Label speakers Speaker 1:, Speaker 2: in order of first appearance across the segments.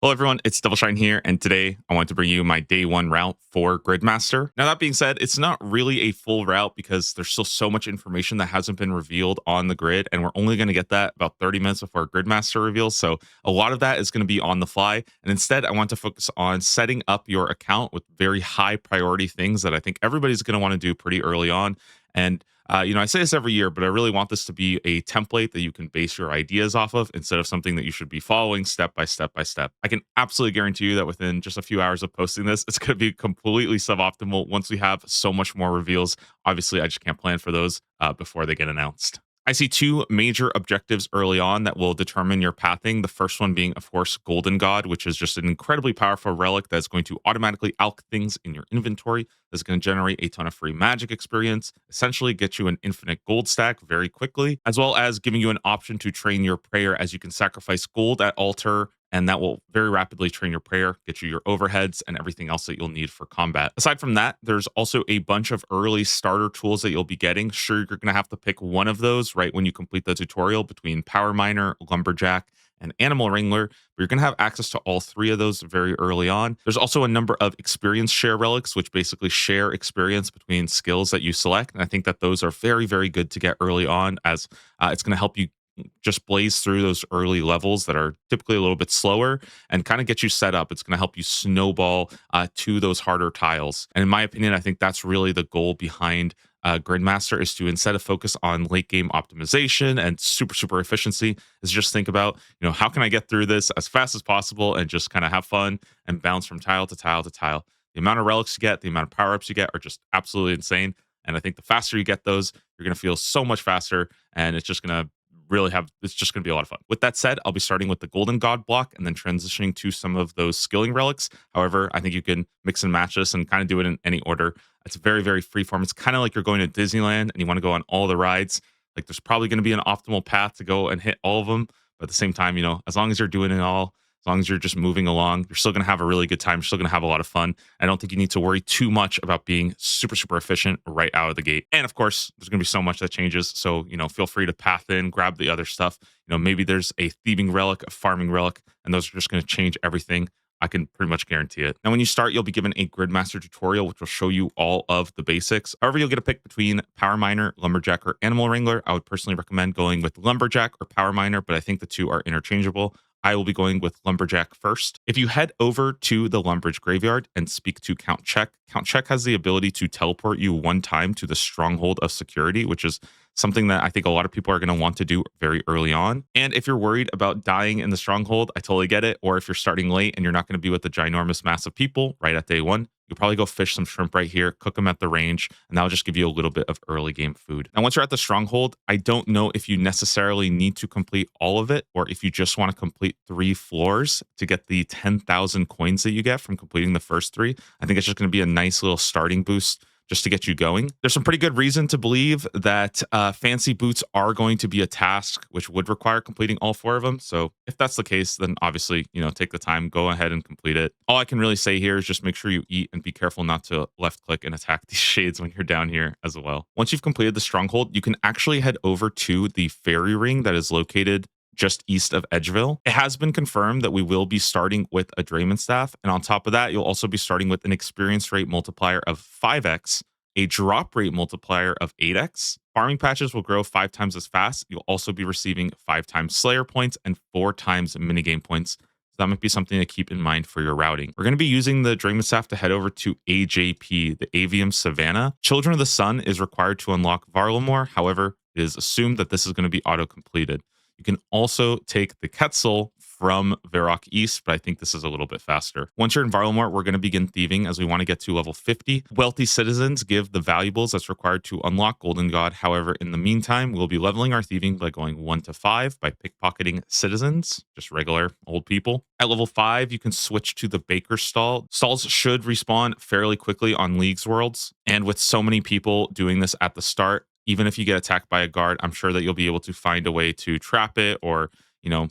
Speaker 1: Hello, everyone. It's Devilshine here, and today I want to bring you my day one route for Gridmaster. Now, that being said, it's not really a full route because there's still so much information that hasn't been revealed on the grid, and we're only going to get that about 30 minutes before Gridmaster reveals. So, a lot of that is going to be on the fly. And instead, I want to focus on setting up your account with very high priority things that I think everybody's going to want to do pretty early on. And I say this every year, but I really want this to be a template that you can base your ideas off of instead of something that you should be following step by step by step. I can absolutely guarantee you that within just a few hours of posting this, it's going to be completely suboptimal once we have so much more reveals. Obviously, I just can't plan for those before they get announced. I see two major objectives early on that will determine your pathing. The first one being, of course, Golden God, which is just an incredibly powerful relic that's going to automatically alch things in your inventory. That's going to generate a ton of free magic experience, essentially get you an infinite gold stack very quickly, as well as giving you an option to train your prayer as you can sacrifice gold at altar, and that will very rapidly train your prayer, get you your overheads, and everything else that you'll need for combat. Aside from that, there's also a bunch of early starter tools that you'll be getting. Sure, you're going to have to pick one of those right when you complete the tutorial between Power Miner, Lumberjack, and Animal Wrangler, but you're going to have access to all three of those very early on. There's also a number of experience share relics, which basically share experience between skills that you select. And I think that those are very, very good to get early on, as it's going to help you just blaze through those early levels that are typically a little bit slower and kind of get you set up. It's going to help you snowball to those harder tiles. And in my opinion, I think that's really the goal behind Gridmaster, is to, instead of focus on late game optimization and super efficiency, is just think about, how can I get through this as fast as possible and just kind of have fun and bounce from tile to tile to tile. The amount of relics you get, the amount of power ups you get are just absolutely insane. And I think the faster you get those, you're going to feel so much faster, and it's just going to it's just going to be a lot of fun. With that said, I'll be starting with the Golden God block and then transitioning to some of those skilling relics. However, I think you can mix and match this and kind of do it in any order. It's very freeform. It's kind of like you're going to Disneyland and you want to go on all the rides. Like, there's probably going to be an optimal path to go and hit all of them, but at the same time, as long as you're doing it all, as long as you're just moving along, you're still going to have a really good time. You're still going to have a lot of fun. I don't think you need to worry too much about being super efficient right out of the gate. And of course, there's going to be so much that changes. So, feel free to path in, grab the other stuff. Maybe there's a thieving relic, a farming relic, and those are just going to change everything. I can pretty much guarantee it. Now, when you start, you'll be given a Gridmaster tutorial, which will show you all of the basics. However, you'll get a pick between Power Miner, Lumberjack, or Animal Wrangler. I would personally recommend going with Lumberjack or Power Miner, but I think the two are interchangeable. I will be going with Lumberjack first. If you head over to the Lumbridge graveyard and speak to Count Check has the ability to teleport you one time to the Stronghold of Security, which is something that I think a lot of people are going to want to do very early on. And if you're worried about dying in the Stronghold, I totally get it. Or if you're starting late and you're not going to be with the ginormous mass of people right at day one, you'll probably go fish some shrimp right here, cook them at the range, and that'll just give you a little bit of early game food. Now, once you're at the Stronghold, I don't know if you necessarily need to complete all of it, or if you just want to complete 3 floors to get the 10,000 coins that you get from completing the first 3. I think it's just going to be a nice little starting boost just to get you going. There's some pretty good reason to believe that fancy boots are going to be a task which would require completing all 4 of them. So if that's the case, then obviously, take the time, go ahead and complete it. All I can really say here is just make sure you eat and be careful not to left click and attack these shades when you're down here as well. Once you've completed the Stronghold, you can actually head over to the fairy ring that is located just east of Edgeville. It has been confirmed that we will be starting with a Drayman staff. And on top of that, you'll also be starting with an experience rate multiplier of 5x, a drop rate multiplier of 8x. Farming patches will grow 5 times as fast. You'll also be receiving 5 times Slayer points and 4 times minigame points. So that might be something to keep in mind for your routing. We're going to be using the Drayman staff to head over to AJP, the Avium Savannah. Children of the Sun is required to unlock Varlamore. However, it is assumed that this is going to be auto-completed. You can also take the Quetzal from Varrock East, but I think this is a little bit faster. Once you're in Varlamore, we're going to begin thieving as we want to get to level 50. Wealthy citizens give the valuables that's required to unlock Golden God. However, in the meantime, we'll be leveling our thieving by going 1 to 5 by pickpocketing citizens, just regular old people. At level 5, you can switch to the Baker Stall. Stalls should respawn fairly quickly on Leagues Worlds, and with so many people doing this at the start, even if you get attacked by a guard, I'm sure that you'll be able to find a way to trap it or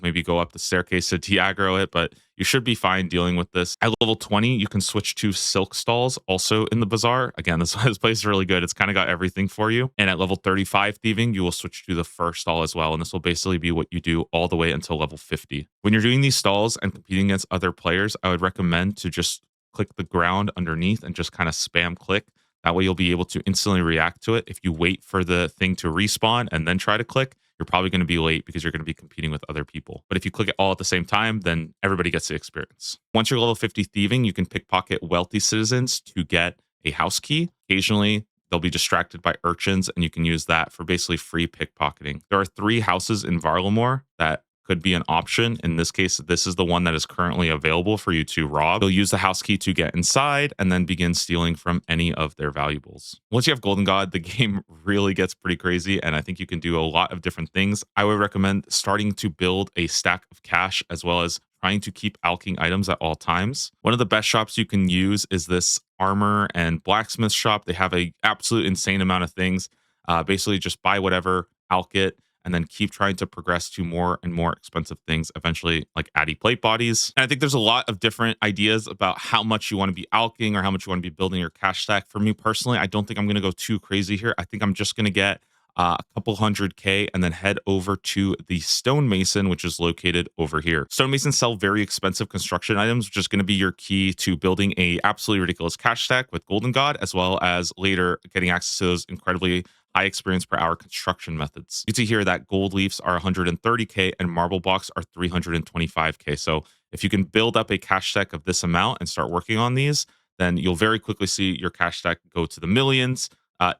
Speaker 1: maybe go up the staircase to de-aggro it, but you should be fine dealing with this. At level 20, you can switch to silk stalls also in the bazaar. Again, this place is really good. It's kind of got everything for you. And at level 35 thieving, you will switch to the fur stall as well. And this will basically be what you do all the way until level 50. When you're doing these stalls and competing against other players, I would recommend to just click the ground underneath and just kind of spam click. That way you'll be able to instantly react to it. If you wait for the thing to respawn and then try to click, you're probably going to be late because you're going to be competing with other people. But if you click it all at the same time, then everybody gets the experience. Once you're level 50 thieving, you can pickpocket wealthy citizens to get a house key. Occasionally, they'll be distracted by urchins, and you can use that for basically free pickpocketing. There are 3 houses in Varlamore that could be an option. In this case, this is the one that is currently available for you to rob. You'll use the house key to get inside and then begin stealing from any of their valuables. Once you have Golden God, the game really gets pretty crazy, and I think you can do a lot of different things. I would recommend starting to build a stack of cash as well as trying to keep alching items at all times. One of the best shops you can use is this armor and blacksmith shop. They have a absolute insane amount of things. Basically, just buy whatever, alch it, and then keep trying to progress to more and more expensive things, eventually like Addy plate bodies. And I think there's a lot of different ideas about how much you want to be alching or how much you want to be building your cash stack. For me personally, I don't think I'm going to go too crazy here. I think I'm just going to get a couple 100K and then head over to the stonemason, which is located over here. Stonemasons sell very expensive construction items, which is going to be your key to building a absolutely ridiculous cash stack with Golden God, as well as later getting access to those incredibly high experience per hour construction methods. You see here that gold leafs are 130K and marble blocks are 325K. So if you can build up a cash stack of this amount and start working on these, then you'll very quickly see your cash stack go to the millions,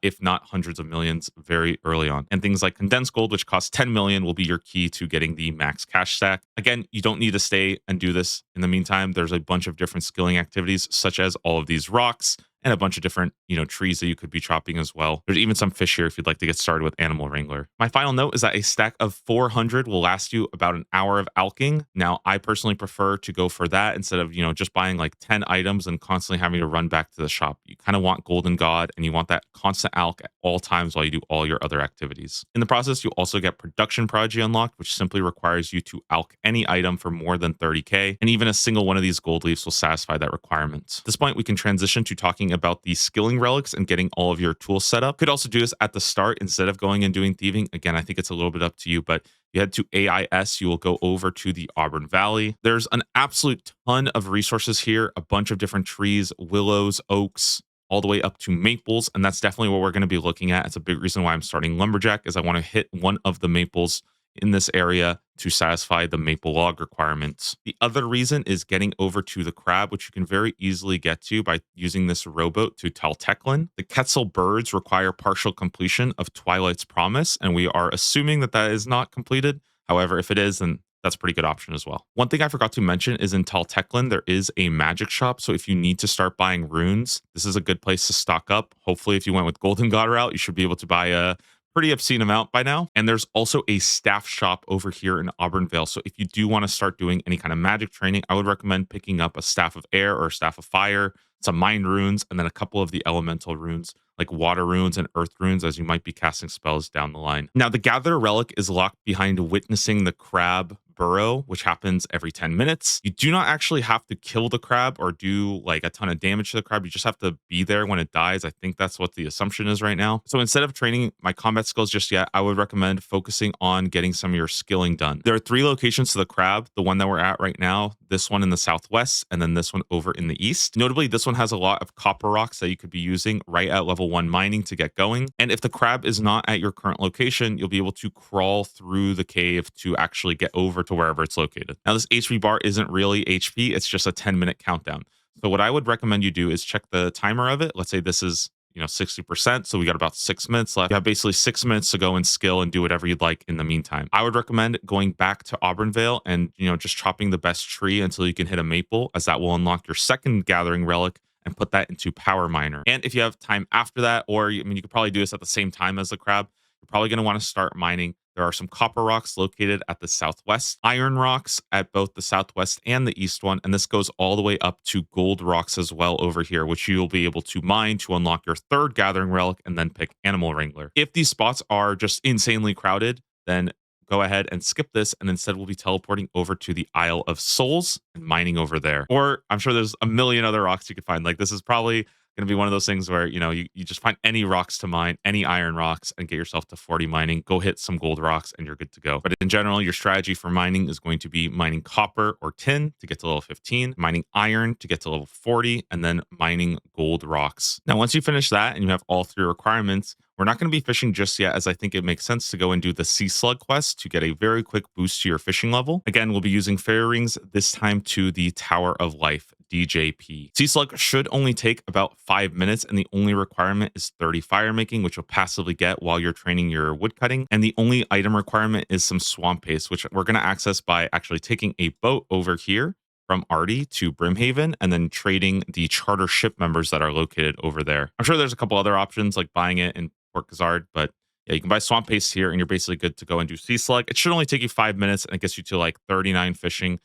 Speaker 1: if not hundreds of millions very early on. And things like condensed gold, which costs 10 million, will be your key to getting the max cash stack. Again, you don't need to stay and do this. In the meantime, there's a bunch of different skilling activities, such as all of these rocks and a bunch of different, trees that you could be chopping as well. There's even some fish here if you'd like to get started with Animal Wrangler. My final note is that a stack of 400 will last you about an hour of alching. Now, I personally prefer to go for that instead of, just buying like 10 items and constantly having to run back to the shop. You kind of want Golden God and you want that constant alch at all times while you do all your other activities. In the process, you also get Production Prodigy unlocked, which simply requires you to alch any item for more than 30K, and even a single one of these gold leaves will satisfy that requirement. At this point, we can transition to talking about the skilling relics and getting all of your tools set up. Could also do this at the start instead of going and doing thieving. Again, I think it's a little bit up to you, but you head to AIS, you will go over to the Auburn Valley. There's an absolute ton of resources here, a bunch of different trees, willows, oaks, all the way up to maples, and that's definitely what we're going to be looking at. It's a big reason why I'm starting Lumberjack, is I want to hit one of the maples in this area to satisfy the maple log requirements. The other reason is getting over to the crab, which you can very easily get to by using this rowboat to Taltechlin. The Quetzal birds require partial completion of Twilight's Promise, and we are assuming that that is not completed. However, if it is, then that's a pretty good option as well. One thing I forgot to mention is in Taltechlin, there is a magic shop. So if you need to start buying runes, this is a good place to stock up. Hopefully, if you went with Golden God route, you should be able to buy a pretty obscene amount by now. And there's also a staff shop over here in Auburnvale. So if you do want to start doing any kind of magic training, I would recommend picking up a Staff of Air or a Staff of Fire, some Mind runes, and then a couple of the elemental runes like water runes and earth runes, as you might be casting spells down the line. Now, the Gather relic is locked behind witnessing the crab burrow, which happens every 10 minutes. You do not actually have to kill the crab or do like a ton of damage to the crab. You just have to be there when it dies. I think that's what the assumption is right now. So instead of training my combat skills just yet, I would recommend focusing on getting some of your skilling done. There are 3 locations to the crab. The one that we're at right now, this one in the southwest, and then this one over in the east. Notably, this one has a lot of copper rocks that you could be using right at level 1 mining to get going. And if the crab is not at your current location, you'll be able to crawl through the cave to actually get over to wherever it's located. Now, this HP bar isn't really HP, it's just a 10-minute countdown. So what I would recommend you do is check the timer of it. Let's say this is 60%. So we got about 6 minutes left. You have basically 6 minutes to go and skill and do whatever you'd like in the meantime. I would recommend going back to Auburnvale and, just chopping the best tree until you can hit a maple, as that will unlock your second gathering relic and put that into Power Miner. And if you have time after that, or you could probably do this at the same time as the crab, you're probably going to want to start mining. There are some copper rocks located at the southwest, iron rocks at both the southwest and the east one, and this goes all the way up to gold rocks as well over here, which you'll be able to mine to unlock your third gathering relic and then pick Animal Wrangler. If these spots are just insanely crowded, then go ahead and skip this, and instead we'll be teleporting over to the Isle of Souls and mining over there. Or I'm sure there's a million other rocks you could find. Like, this is probably going to be one of those things where, you just find any rocks to mine, any iron rocks, and get yourself to 40 mining. Go hit some gold rocks and you're good to go. But in general, your strategy for mining is going to be mining copper or tin to get to level 15, mining iron to get to level 40, and then mining gold rocks. Now, once you finish that and you have all three requirements, we're not going to be fishing just yet, as I think it makes sense to go and do the Sea Slug quest to get a very quick boost to your fishing level. Again, we'll be using fairy rings, this time to the Tower of Life, DJP. Sea Slug should only take about 5 minutes, and the only requirement is 30 fire making, which you'll passively get while you're training your wood cutting. And the only item requirement is some swamp paste, which we're going to access by actually taking a boat over here from Artie to Brimhaven and then trading the charter ship members that are located over there. I'm sure there's a couple other options like buying it in Port Gazard, but yeah, you can buy swamp paste here and you're basically good to go and do Sea Slug. It should only take you 5 minutes and it gets you to like 39 fishing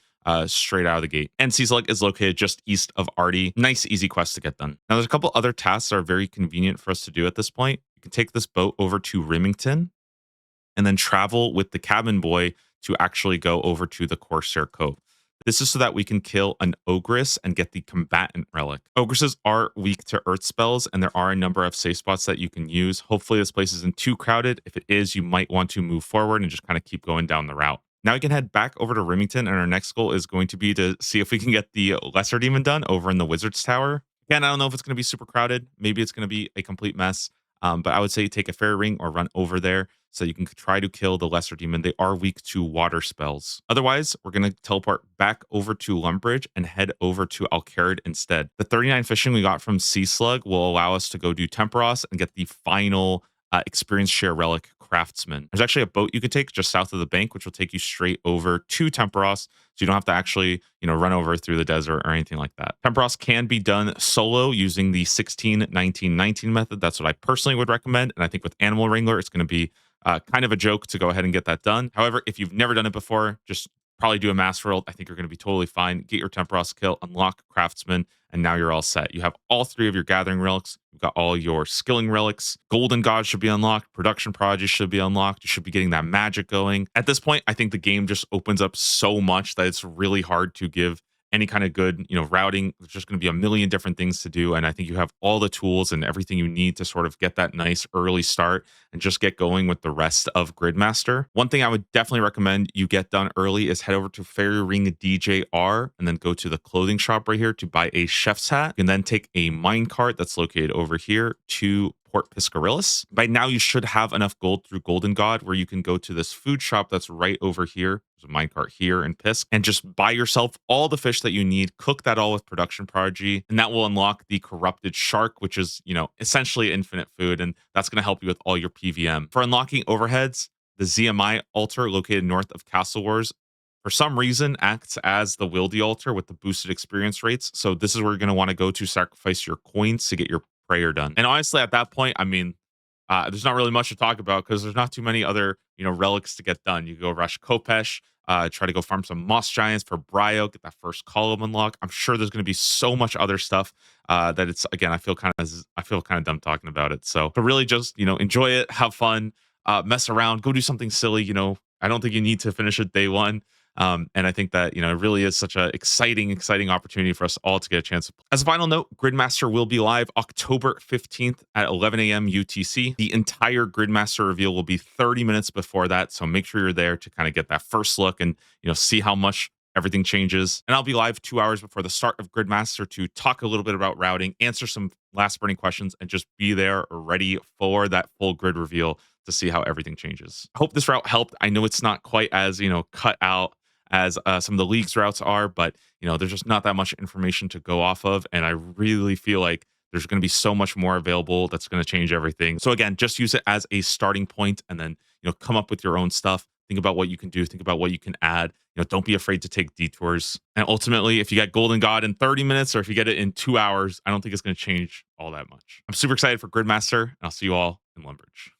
Speaker 1: straight out of the gate. And Sea Slug is located just east of Artie. Nice, easy quest to get done. Now, there's a couple other tasks that are very convenient for us to do at this point. You can take this boat over to Remington and then travel with the cabin boy to actually go over to the Corsair Cove. This is so that we can kill an ogress and get the combatant relic. Ogresses are weak to earth spells, and there are a number of safe spots that you can use. Hopefully this place isn't too crowded. If it is, you might want to move forward and just kind of keep going down the route. Now we can head back over to Remington, and our next goal is going to be to see if we can get the Lesser Demon done over in the Wizard's Tower. Again, I don't know if it's going to be super crowded. Maybe it's going to be a complete mess. But I would say take a fairy ring or run over there so you can try to kill the Lesser Demon. They are weak to water spells. Otherwise, we're going to teleport back over to Lumbridge and head over to Alcarid instead. The 39 fishing we got from Sea Slug will allow us to go do Temperos and get the final experience share relic Craftsman. There's actually a boat you could take just south of the bank, which will take you straight over to Temperos. So you don't have to actually, run over through the desert or anything like that. Temperos can be done solo using the 16-19-19 method. That's what I personally would recommend. And I think with Animal Wrangler, it's going to be kind of a joke to go ahead and get that done. However, if you've never done it before, just probably do a Master World. I think you're going to be totally fine. Get your Temperos kill, unlock Craftsman, and now you're all set. You have all three of your gathering relics. You've got all your skilling relics. Golden God should be unlocked. Production Prodigy should be unlocked. You should be getting that magic going. At this point, I think the game just opens up so much that it's really hard to give any kind of good, routing. There's just going to be a million different things to do. And I think you have all the tools and everything you need to sort of get that nice early start and just get going with the rest of Gridmaster. One thing I would definitely recommend you get done early is head over to Fairy Ring DJR and then go to the clothing shop right here to buy a chef's hat. You can then take a mine cart that's located over here to Port Piscarillas. By now, you should have enough gold through Golden God where you can go to this food shop that's right over here. There's a minecart here in Pisk, and just buy yourself all the fish that you need. Cook that all with Production Prodigy, and that will unlock the Corrupted Shark, which is, essentially infinite food, and that's going to help you with all your PVM. For unlocking overheads, the ZMI altar located north of Castle Wars for some reason acts as the Wildy altar with the boosted experience rates. So this is where you're going to want to go to sacrifice your coins to get your prayer done. And honestly, at that point, there's not really much to talk about because there's not too many other, relics to get done. You go rush Kopesh, try to go farm some Moss Giants for Bryo, get that first column unlock. I'm sure there's going to be so much other stuff that it's, again, I feel kind of dumb talking about it. So really just, enjoy it, have fun, mess around, go do something silly. I don't think you need to finish it day one. And I think that, it really is such an exciting opportunity for us all to get a chance. As a final note, Gridmaster will be live October 15th at 11 a.m. UTC. The entire Gridmaster reveal will be 30 minutes before that. So make sure you're there to kind of get that first look and, see how much everything changes. And I'll be live 2 hours before the start of Gridmaster to talk a little bit about routing, answer some last burning questions, and just be there ready for that full grid reveal to see how everything changes. I hope this route helped. I know it's not quite as, cut out as some of the league's routes are, but there's just not that much information to go off of, and I really feel like there's going to be so much more available that's going to change everything. So again, just use it as a starting point, and then come up with your own stuff. Think about what you can do. Think about what you can add. Don't be afraid to take detours. And ultimately, if you get Golden God in 30 minutes, or if you get it in 2 hours, I don't think it's going to change all that much. I'm super excited for Gridmaster, and I'll see you all in Lumbridge.